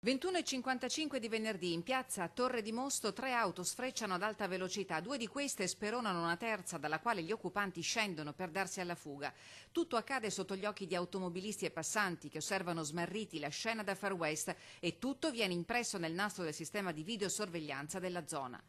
21:55 di venerdì in piazza Torre di Mosto 3 auto sfrecciano ad alta velocità, 2 di queste speronano una terza dalla quale gli occupanti scendono per darsi alla fuga. Tutto accade sotto gli occhi di automobilisti e passanti che osservano smarriti la scena da Far West e tutto viene impresso nel nastro del sistema di videosorveglianza della zona.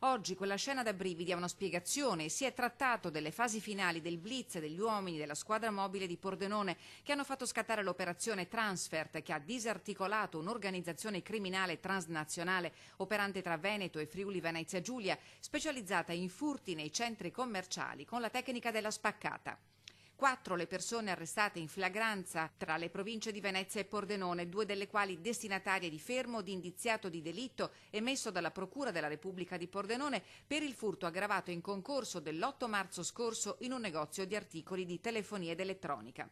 Oggi quella scena da brividi ha una spiegazione e si è trattato delle fasi finali del blitz e degli uomini della squadra mobile di Pordenone che hanno fatto scattare l'operazione Transfert che ha disarticolato un'organizzazione criminale transnazionale operante tra Veneto e Friuli Venezia Giulia, specializzata in furti nei centri commerciali con la tecnica della spaccata. 4 le persone arrestate in flagranza tra le province di Venezia e Pordenone, 2 delle quali destinatarie di fermo di indiziato di delitto emesso dalla Procura della Repubblica di Pordenone per il furto aggravato in concorso dell'8 marzo scorso in un negozio di articoli di telefonia ed elettronica.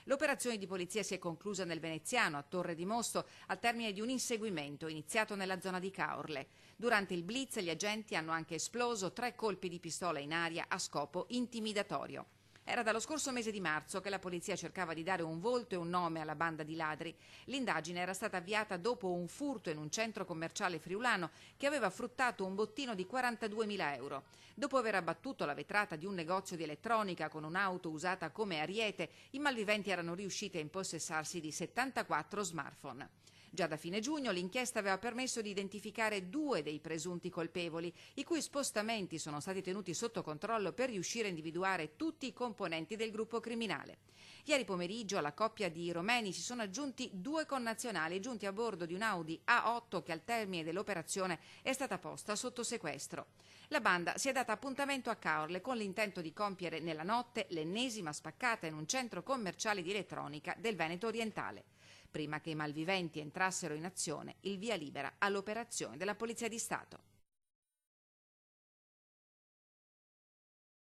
L'operazione di polizia si è conclusa nel Veneziano, a Torre di Mosto, al termine di un inseguimento iniziato nella zona di Caorle. Durante il blitz gli agenti hanno anche esploso 3 colpi di pistola in aria a scopo intimidatorio. Era dallo scorso mese di marzo che la polizia cercava di dare un volto e un nome alla banda di ladri. L'indagine era stata avviata dopo un furto in un centro commerciale friulano che aveva fruttato un bottino di 42.000 euro. Dopo aver abbattuto la vetrata di un negozio di elettronica con un'auto usata come ariete, i malviventi erano riusciti a impossessarsi di 74 smartphone. Già da fine giugno l'inchiesta aveva permesso di identificare 2 dei presunti colpevoli, i cui spostamenti sono stati tenuti sotto controllo per riuscire a individuare tutti i componenti del gruppo criminale. Ieri pomeriggio alla coppia di romeni si sono aggiunti 2 connazionali giunti a bordo di un Audi A8 che al termine dell'operazione è stata posta sotto sequestro. La banda si è data appuntamento a Caorle con l'intento di compiere nella notte l'ennesima spaccata in un centro commerciale di elettronica del Veneto orientale. Prima che i malviventi entrassero in azione, il via libera all'operazione della Polizia di Stato.